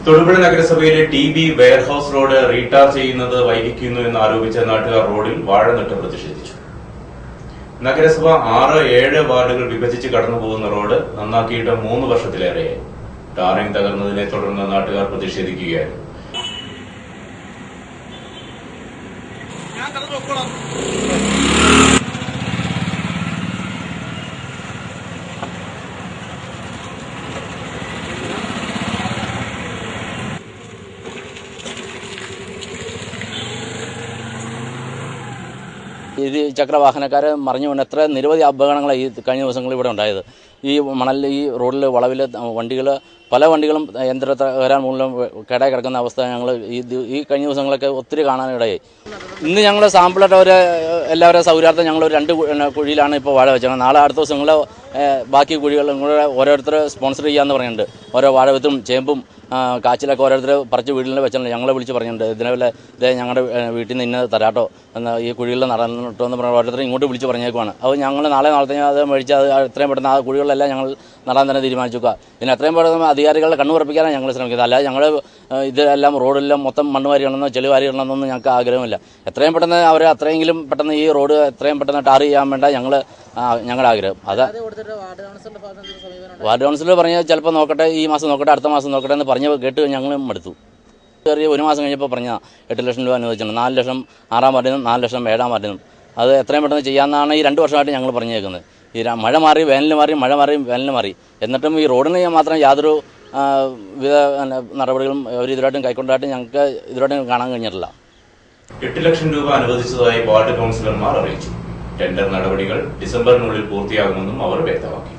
തൊടുപുഴ നഗരസഭയിലെ TB warehouse road retar ചെയ്യുന്നത് വൈകിക്കുന്നു എന്നാരോപിച്ച നാട്ടുകാർ റോഡിൽ വാഴ നട്ട് പ്രതിഷേധിച്ചു. നഗരസഭ 6-7 വാർഡുകൾ വിഭജിച്ച് കടന്നുപോകുന്ന റോഡ് നന്നാക്കിയിട്ട് 3 വർഷത്തിലേറെയായി. ടാറിംഗ് തകർന്നതിനെ തുടർന്ന് നാട്ടുകാർ പ്രതിഷേധിക്കുകയായിരുന്നു. ഇരുചക്രവാഹനക്കാർ മറിഞ്ഞു വീണ് എത്ര നിരവധി അപകടങ്ങളാണ് ഈ കഴിഞ്ഞ ദിവസങ്ങളിൽ ഇവിടെ ഉണ്ടായത്. ഈ മണലിൽ ഈ റോഡിൽ വളവിൽ പല വണ്ടികളും യന്ത്ര തകരാൻ മൂലം കേടായി കിടക്കുന്ന അവസ്ഥ ഞങ്ങൾ ഈ കഴിഞ്ഞ ദിവസങ്ങളൊക്കെ ഒത്തിരി കാണാനിടയായി. ഇന്ന് ഞങ്ങൾ സാമ്പിളായിട്ട് എല്ലാവരും സൗകര്യാർത്ഥം ഞങ്ങൾ 2 കുഴിയിലാണ് ഇപ്പോൾ വാഴ വെച്ചത്. നാളെ അടുത്ത ദിവസങ്ങൾ ബാക്കി കുഴികളും കൂടെ ഓരോരുത്തർ സ്പോൺസർ ചെയ്യാമെന്ന് പറയുന്നുണ്ട്. ഓരോ വാഴവിത്തും ചേമ്പും കാച്ചിലൊക്കെ ഓരോരുത്തർ പറിച്ച് വീട്ടിൽ വെച്ചിട്ടുണ്ട്. ഞങ്ങളെ വിളിച്ച് പറഞ്ഞിട്ടുണ്ട് ഇതിനെപോലെ ഞങ്ങളുടെ വീട്ടിൽ നിന്ന് ഇന്നത് തരാട്ടോ എന്ന് ഈ കുഴികളിൽ നടന്നിട്ടോ എന്ന് പറഞ്ഞാൽ ഓരോരുത്തർ ഇങ്ങോട്ട് വിളിച്ച് പറഞ്ഞേക്കുവാണ്. അത് ഞങ്ങൾ നാളെ അത് മേടിച്ച് അത് എത്രയും പെട്ടെന്ന് ആ കുഴികളിലെല്ലാം ഞങ്ങൾ നടാൻ തന്നെ തീരുമാനിച്ചേക്കുക. പിന്നെ എത്രയും പെട്ടെന്ന് അധികാരികളുടെ കണ്ണുറപ്പിക്കാനാണ് ഞങ്ങൾ ശ്രമിക്കുന്നത്. അല്ലാതെ ഞങ്ങൾ ഇതെല്ലാം റോഡെല്ലാം മൊത്തം മണ്ണ് വാരിയിടണമെന്നോ ചെളിവാരി ഇടണമെന്നൊന്നും ഞങ്ങൾക്ക് ആഗ്രഹമില്ല. എത്രയും പെട്ടെന്ന് അവർ അത്രയെങ്കിലും പെട്ടെന്ന് ഈ റോഡ് എത്രയും പെട്ടെന്ന് ടാർ ചെയ്യാൻ വേണ്ട ഞങ്ങളുടെ ആഗ്രഹം. അത് വാർഡ് കൗൺസിലർ പറഞ്ഞാൽ ചിലപ്പോൾ നോക്കട്ടെ, ഈ മാസം നോക്കട്ടെ, അടുത്ത മാസം നോക്കട്ടെ എന്ന് പറഞ്ഞ് കേട്ട് ഞങ്ങൾ മടുത്തു. കയറി 1 മാസം കഴിഞ്ഞപ്പോൾ പറഞ്ഞാൽ 8 ലക്ഷം രൂപ അനുവദിച്ചിട്ടുണ്ട്. 4 ലക്ഷം 6-ാം വാർഡിനും 4 ലക്ഷം 7-ാം വാർഡിനും. അത് എത്രയും പെട്ടെന്ന് ചെയ്യാമെന്നാണ് ഈ 2 വർഷമായിട്ട് ഞങ്ങൾ പറഞ്ഞേക്കുന്നത്. ഈ മഴ മാറി വേനൽ മാറി, മഴ മാറി വേനൽ മാറി, എന്നിട്ടും ഈ റോഡിന് മാത്രം യാതൊരു വിധ നടപടികളും അവർ ഇതുവരായിട്ടും കൈക്കൊണ്ടായിട്ട് ഞങ്ങൾക്ക് ഇതുവരായിട്ടും കാണാൻ കഴിഞ്ഞിട്ടില്ല. 8 ലക്ഷം രൂപ അനുവദിച്ചതായി വാർഡ് കൗൺസിലർമാർ അറിയിച്ചു. ടെൻഡർ നടപടികൾ ഡിസംബറിനുള്ളിൽ പൂർത്തിയാകുമെന്നും അവർ വ്യക്തമാക്കി.